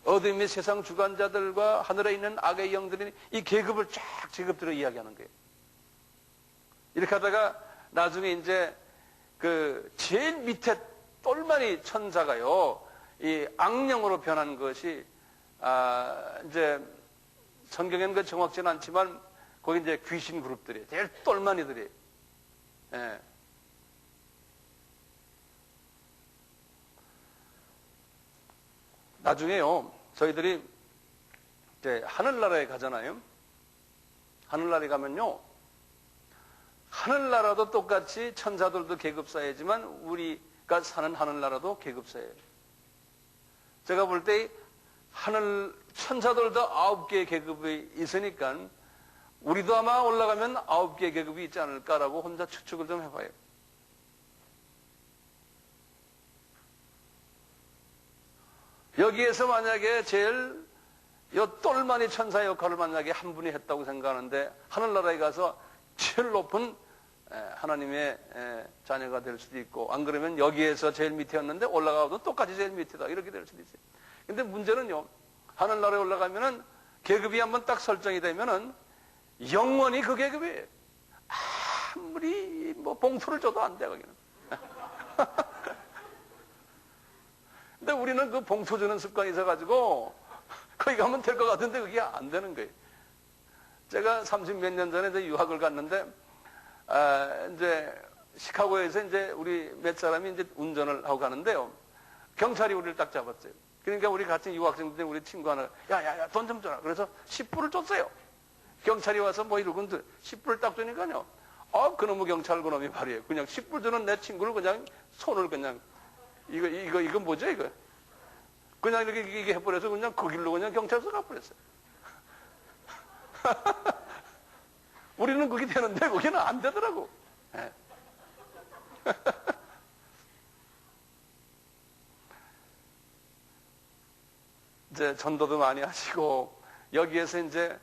어둠의 세상 주관자들과 하늘에 있는 악의 영들이 이 계급을 쫙 계급들을 이야기하는 거예요. 이렇게 하다가 나중에 이제 그 제일 밑에 똘마니 천사가요, 이 악령으로 변한 것이 이제 성경에는 그 정확치는 않지만 거기 이제 귀신 그룹들이 제일 똘마니들이 나중에요 저희들이 이제 하늘나라에 가잖아요. 하늘나라에 가면요 하늘나라도 똑같이 천사들도 계급사회지만 우리가 사는 하늘나라도 계급사회예요. 제가 볼 때 하늘 천사들도 9개의 계급이 있으니까 우리도 아마 올라가면 9개의 계급이 있지 않을까라고 혼자 추측을 좀 해봐요. 여기에서 만약에 제일 요 똘마니 천사 역할을 만약에 한 분이 했다고 생각하는데 하늘나라에 가서 제일 높은 하나님의 자녀가 될 수도 있고 안 그러면 여기에서 제일 밑에였는데 올라가도 똑같이 제일 밑에다 이렇게 될 수도 있어요. 근데 문제는요 하늘나라에 올라가면은 계급이 한번 딱 설정이 되면은 영원히 그 계급이에요. 아무리 뭐 봉투를 줘도 안 돼 거기는. 근데 우리는 그 봉투 주는 습관이 있어가지고 거기 가면 될 것 같은데 그게 안 되는 거예요. 제가 30몇 년 전에 이제 유학을 갔는데 이제 시카고에서 이제 우리 몇 사람이 이제 운전을 하고 가는데요. 경찰이 우리를 딱 잡았어요. 그러니까 우리 같은 유학생인데 우리 친구 하나 야야야 돈 좀 줘라. 그래서 10불을 줬어요. 경찰이 와서 뭐 이러고 10불을 딱 주니까요. 그놈의 경찰 그놈이 말이에요. 그냥 10불 주는 내 친구를 그냥 손을 그냥 이거 뭐죠 이거? 그냥 이렇게 해버려서 그냥 그 길로 그냥 경찰서 가버렸어요. 우리는 그게 되는데 거기는 안 되더라고. 이제 전도도 많이 하시고 여기에서 이제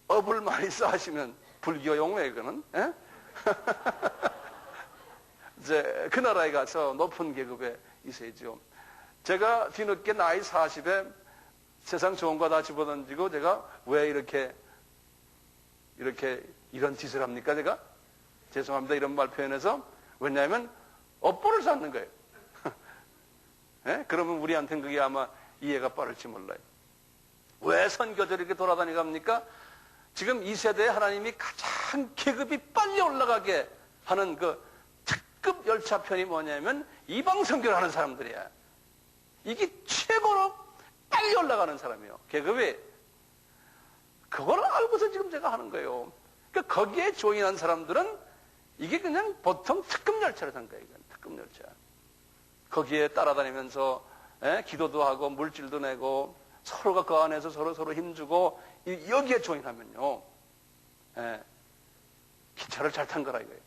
업을 많이 쌓으시면 불교 용어예요, 그거는. 이제 그 나라에 가서 높은 계급에 있어야죠. 제가 뒤늦게 나이 40에 세상 좋은 거 다 집어던지고 제가 왜 이렇게 이런 짓을 합니까, 제가? 죄송합니다, 이런 말 표현해서. 왜냐하면 업보를 쌓는 거예요. 그러면 우리한테는 그게 아마 이해가 빠를지 몰라요. 왜 선교절 이렇게 돌아다니고 합니까? 지금 이 세대에 하나님이 가장 계급이 빨리 올라가게 하는 그 특급 열차편이 뭐냐면 이방 선교를 하는 사람들이야. 이게 최고로 빨리 올라가는 사람이에요. 계급이. 그걸 알고서 지금 제가 하는 거예요. 그러니까 거기에 조인한 사람들은 이게 그냥 보통 특급 열차를 산 거예요. 특급 열차. 거기에 따라다니면서 기도도 하고 물질도 내고 서로가 그 안에서 서로 힘주고 여기에 조인하면요. 기차를 잘 탄 거라 이거예요.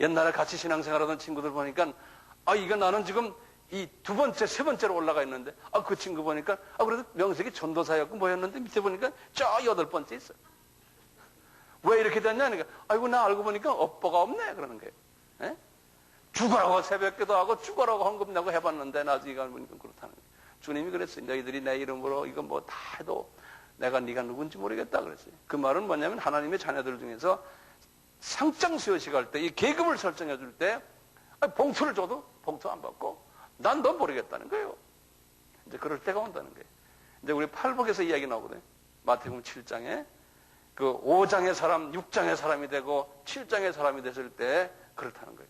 옛날에 같이 신앙생활하던 친구들 보니까 이거 나는 지금 이 두 번째, 세 번째로 올라가 있는데 그 친구 보니까 그래도 명색이 전도사였고 뭐였는데 밑에 보니까 저 8번째 있어요. 왜 이렇게 됐냐? 그러니까 아이고 나 알고 보니까 업보가 없네 그러는 거예요. 죽어라고 새벽기도 하고 죽어라고 헌금 내고 해봤는데 나중에 가보니까 그렇다는 거예요. 주님이 그랬어요. 너희들이 내 이름으로 이거 뭐 다 해도 내가 네가 누군지 모르겠다 그랬어요. 그 말은 뭐냐면 하나님의 자녀들 중에서 상장수여식 할 때 이 계급을 설정해 줄 때 봉투를 줘도 봉투 안 받고 난 너 모르겠다는 거예요. 이제 그럴 때가 온다는 거예요. 이제 우리 팔복에서 이야기 나오거든요. 마태복음 7장에 그 5장의 사람, 6장의 사람이 되고 7장의 사람이 됐을 때 그렇다는 거예요.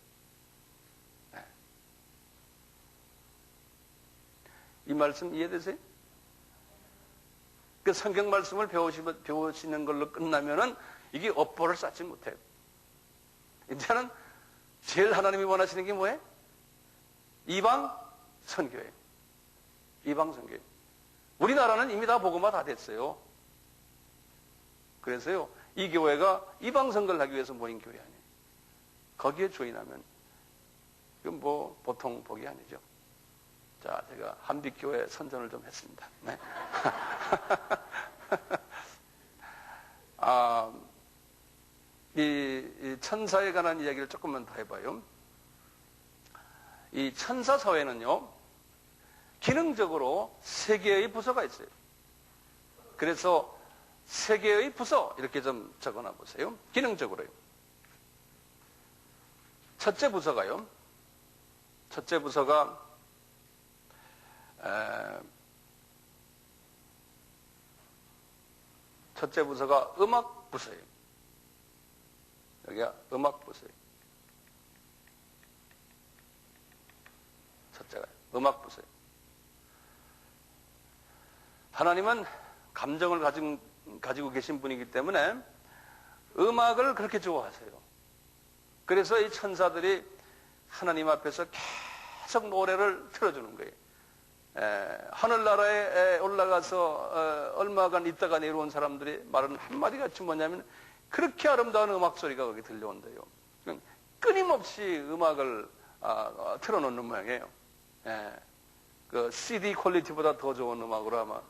이 말씀 이해되세요? 그 성경 말씀을 배우시는 걸로 끝나면은 이게 업보를 쌓지 못해요. 이제는 제일 하나님이 원하시는 게 뭐예요? 이방 선교예요. 이방 선교예요. 우리나라는 이미 다 복음화 다 됐어요. 그래서요, 이 교회가 이방 선교를 하기 위해서 모인 교회 아니에요. 거기에 조인하면 이건 뭐 보통 복이 아니죠. 자, 제가 한빛교회 선전을 좀 했습니다. 네. 이 천사에 관한 이야기를 조금만 더 해봐요. 이 천사 사회는요, 기능적으로 세 개의 부서가 있어요. 그래서 세 개의 부서 이렇게 좀 적어놔 보세요. 기능적으로요. 첫째 부서가 음악 부서예요. 여기가 음악 부서예요. 첫째가 음악 부서예요. 하나님은 감정을 가지고 계신 분이기 때문에 음악을 그렇게 좋아하세요. 그래서 이 천사들이 하나님 앞에서 계속 노래를 틀어주는 거예요. 하늘나라에 올라가서 얼마간 있다가 내려온 사람들이 말은 한마디 같이 뭐냐면 그렇게 아름다운 음악 소리가 거기 들려온대요. 끊임없이 음악을 틀어놓는 모양이에요. 그 CD 퀄리티보다 더 좋은 음악으로 아마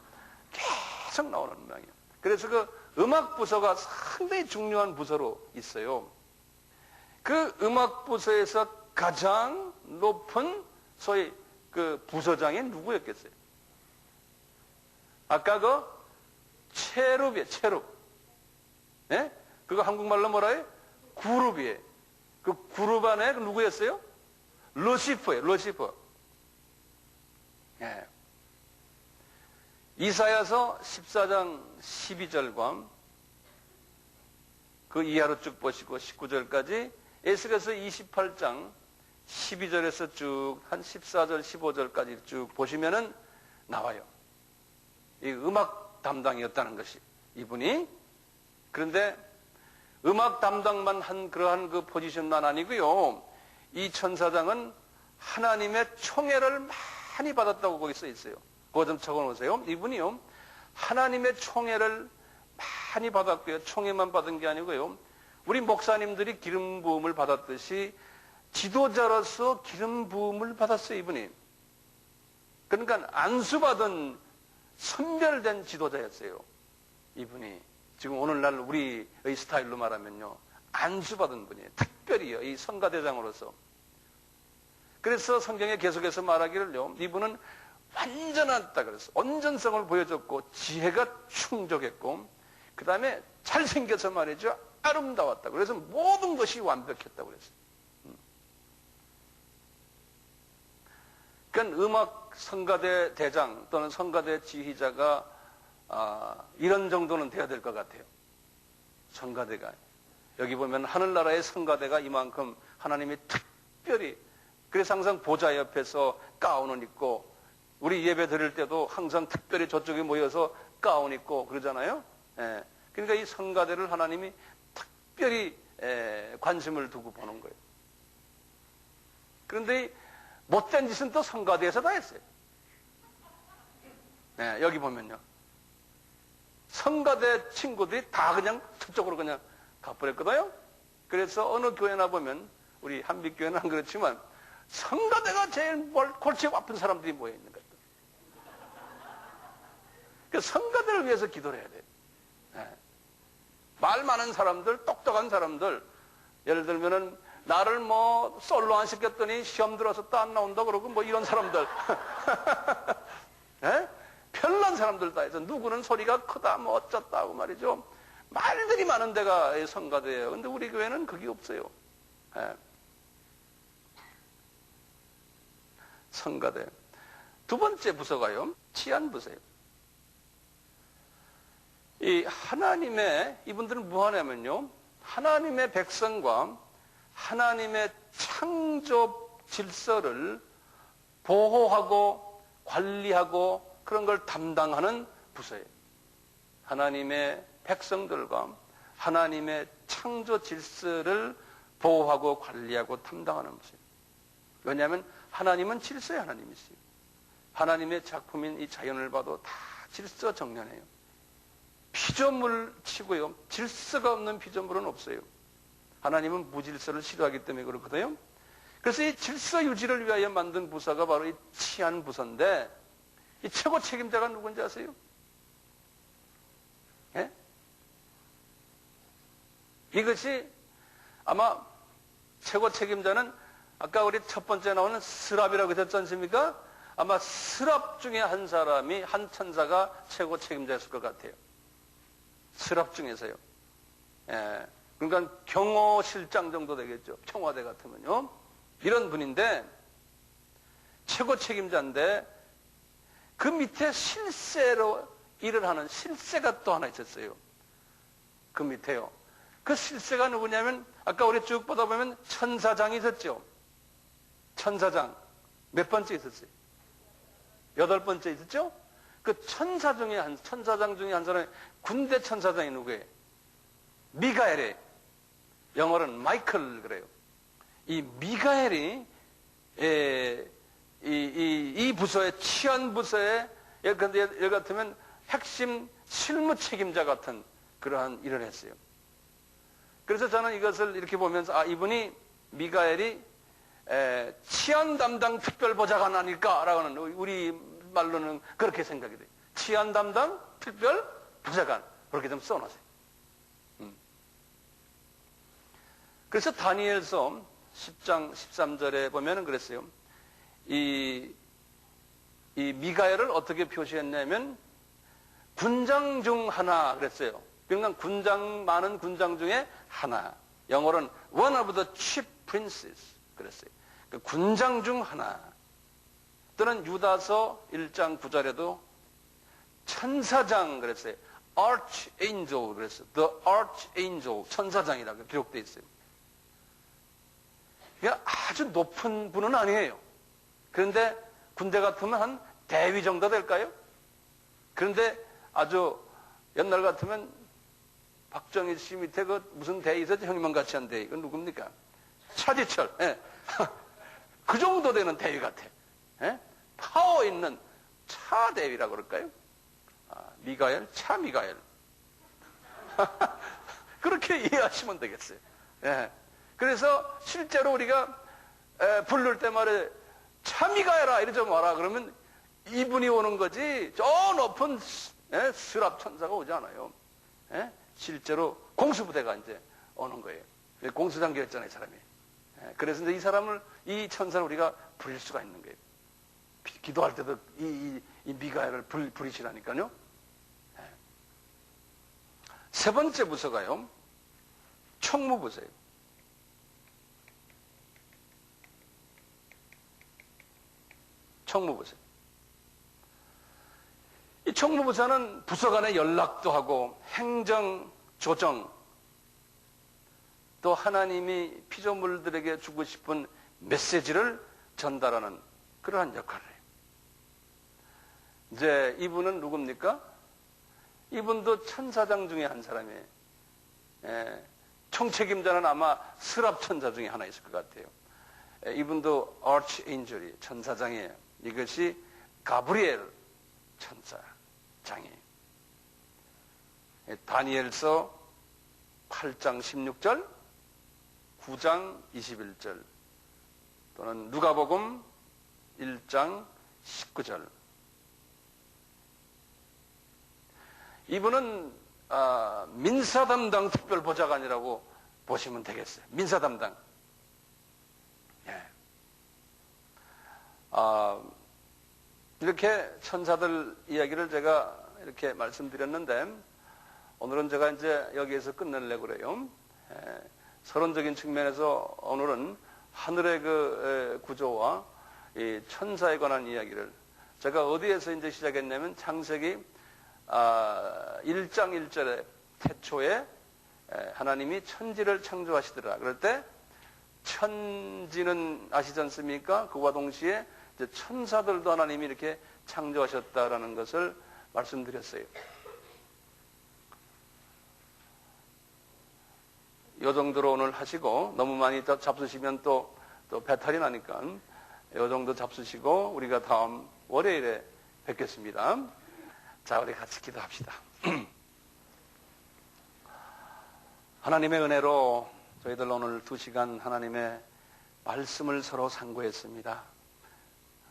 계속 나오는 모양이에요. 그래서 그 음악 부서가 상당히 중요한 부서로 있어요. 그 음악 부서에서 가장 높은 소위 그 부서장이 누구였겠어요? 아까 그 체룹이에요, 체룹. 네? 그거 한국말로 뭐라 해요? 그룹이에요. 그 그룹 안에 누구였어요? 루시퍼예요, 루시퍼. 네. 이사야서 14장 12절과 그 이하로 쭉 보시고 19절까지, 에스겔서 28장 12절에서 쭉 한 14절, 15절까지 쭉 보시면은 나와요. 이 음악 담당이었다는 것이, 이분이. 그런데 음악 담당만 한 그러한 그 포지션만 아니고요. 이 천사장은 하나님의 총애를 많이 받았다고 거기 써 있어요. 그거 좀 적어 놓으세요. 이분이요, 하나님의 총애를 많이 받았고요. 총애만 받은 게 아니고요. 우리 목사님들이 기름 부음을 받았듯이 지도자로서 기름 부음을 받았어요, 이분이. 그러니까 안수받은 선별된 지도자였어요, 이분이. 지금 오늘날 우리의 스타일로 말하면요, 안수받은 분이에요. 특별히요, 이 성가대장으로서. 그래서 성경에 계속해서 말하기를요, 이분은 완전하다 그랬어. 온전성을 보여줬고 지혜가 충족했고, 그 다음에 잘생겨서 말이죠, 아름다웠다. 그래서 모든 것이 완벽했다고 그랬어요. 그러니까 음악 성가대 대장 또는 성가대 지휘자가 이런 정도는 돼야 될 것 같아요. 성가대가. 여기 보면 하늘나라의 성가대가 이만큼 하나님이 특별히, 그래서 항상 보좌 옆에서 가운을 입고, 우리 예배 드릴 때도 항상 특별히 저쪽에 모여서 가운 입고 그러잖아요. 그러니까 이 성가대를 하나님이 특별히 관심을 두고 보는 거예요. 그런데 못된 짓은 또 성가대에서 다 했어요. 여기 보면요, 성가대 친구들이 다 그냥 저쪽으로 그냥 가버렸거든요. 그래서 어느 교회나 보면, 우리 한빛교회는 안 그렇지만 성가대가 제일 골치 아픈 사람들이 모여 있는 거예요. 그 성가대를 위해서 기도를 해야 돼요. 말 많은 사람들, 똑똑한 사람들, 예를 들면은 나를 뭐 솔로 안 시켰더니 시험 들어서 또 안 나온다 그러고 뭐 이런 사람들, 별난 사람들 다 해서 누구는 소리가 크다 뭐 어쩌다 하고 말이죠. 말들이 많은 데가 성가대예요. 근데 우리 교회는 그게 없어요. 성가대. 두 번째 부서가요, 치안부서예요. 이 하나님의, 이분들은 뭐 하냐면요, 하나님의 백성과 하나님의 창조 질서를 보호하고 관리하고 그런 걸 담당하는 부서예요. 하나님의 백성들과 하나님의 창조 질서를 보호하고 관리하고 탐당하는 모습. 왜냐하면 하나님은 질서의 하나님이세요. 하나님의 작품인 이 자연을 봐도 다 질서 정연해요. 피조물 치고요, 질서가 없는 피조물은 없어요. 하나님은 무질서를 싫어하기 때문에 그렇거든요. 그래서 이 질서 유지를 위하여 만든 부서가 바로 이 치안 부서인데, 이 최고 책임자가 누군지 아세요? 예? 이것이 아마 최고 책임자는 아까 우리 첫 번째 나오는 스랍이라고 했지 않습니까? 아마 스랍 중에 한 사람이, 한 천사가 최고 책임자였을 것 같아요. 스랍 중에서요. 예. 그러니까 경호실장 정도 되겠죠. 청와대 같으면요. 이런 분인데, 최고 책임자인데, 그 밑에 실세로 일을 하는 실세가 또 하나 있었어요. 그 밑에요. 그 실세가 누구냐면, 아까 우리 쭉 보다 보면 천사장이 있었죠. 천사장. 몇 번째 있었어요? 8번째 있었죠? 그 천사장 중에 한 사람이 군대 천사장이 누구예요? 미가엘이에요. 영어로는 마이클 그래요. 이 미가엘이 이 부서의 치안 부서의 예를 같으면 핵심 실무 책임자 같은 그러한 일을 했어요. 그래서 저는 이것을 이렇게 보면서 이분이 미가엘이 치안 담당 특별보좌관 아닐까라고 하는, 우리 말로는 그렇게 생각이 돼요. 치안 담당 특별보좌관 그렇게 좀 써놓으세요. 그래서 다니엘서 10장 13절에 보면은 그랬어요. 이 미가엘을 어떻게 표시했냐면 군장 중 하나 그랬어요. 그러니까 많은 군장 중에 하나. 영어로는 one of the chief princes 그랬어요. 그 군장 중 하나. 또는 유다서 1장 9절에도 천사장 그랬어요. archangel 그랬어요. the archangel 천사장이라고 기록되어 있어요. 그러니까 아주 높은 분은 아니에요. 그런데 군대 같으면 한 대위 정도 될까요? 그런데 아주 옛날 같으면 박정희 씨 밑에 그 무슨 대위 있었죠? 형님만 같이 한 대위. 그건 누굽니까? 차지철. 예. 그 정도 되는 대위 같아. 예? 파워 있는 차 대위라고 그럴까요? 미가엘, 차 미가엘. 그렇게 이해하시면 되겠어요. 예. 그래서 실제로 우리가 부를 때 말에 차 미가엘아 이러지 마라 그러면 이분이 오는 거지 저 높은 스랍 천사가 오지 않아요. 예? 실제로 공수부대가 이제 오는 거예요. 공수장교였잖아요, 사람이. 그래서 이제 이 천사를 우리가 부릴 수가 있는 거예요. 기도할 때도 이 미가엘을 부리시라니까요. 세 번째 부서가요, 총무부서예요. 총무부서. 이 총무부서는 부서 간의 연락도 하고 행정, 조정, 또 하나님이 피조물들에게 주고 싶은 메시지를 전달하는 그러한 역할을 해요. 이제 이분은 누굽니까? 이분도 천사장 중에 한 사람이에요. 총책임자는 아마 스랍 천사 중에 하나 있을 것 같아요. 이분도 archangel, 천사장이에요. 이것이 가브리엘 천사장이에요. 다니엘서 8장 16절, 9장 21절, 또는 누가복음 1장 19절. 이분은 민사 담당 특별보좌관이라고 보시면 되겠어요. 민사 담당. 이렇게 천사들 이야기를 제가 이렇게 말씀드렸는데, 오늘은 제가 이제 여기에서 끝내려고 그래요. 서론적인 측면에서 오늘은 하늘의 그 구조와 이 천사에 관한 이야기를 제가 어디에서 이제 시작했냐면 창세기 1장 1절에 태초에 하나님이 천지를 창조하시더라. 그럴 때 천지는 아시지 않습니까? 그와 동시에 이제 천사들도 하나님이 이렇게 창조하셨다라는 것을 말씀드렸어요. 요 정도로 오늘 하시고 너무 많이 잡수시면 또 배탈이 나니까 요 정도 잡수시고 우리가 다음 월요일에 뵙겠습니다. 자, 우리 같이 기도합시다. 하나님의 은혜로 저희들 오늘 2시간 하나님의 말씀을 서로 상고했습니다.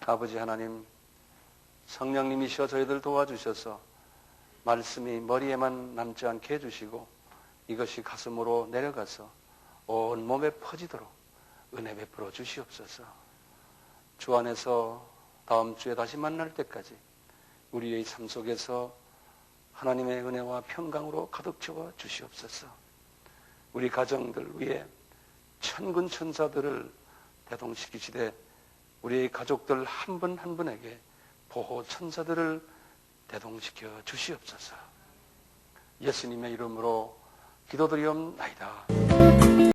아버지 하나님, 성령님이시여 저희들 도와주셔서 말씀이 머리에만 남지 않게 해주시고 이것이 가슴으로 내려가서 온 몸에 퍼지도록 은혜 베풀어 주시옵소서. 주 안에서 다음 주에 다시 만날 때까지 우리의 삶 속에서 하나님의 은혜와 평강으로 가득 채워 주시옵소서. 우리 가정들 위에 천군 천사들을 대동시키시되 우리의 가족들 한 분 한 분에게 보호 천사들을 대동시켜 주시옵소서. 예수님의 이름으로 기도드리옵나이다.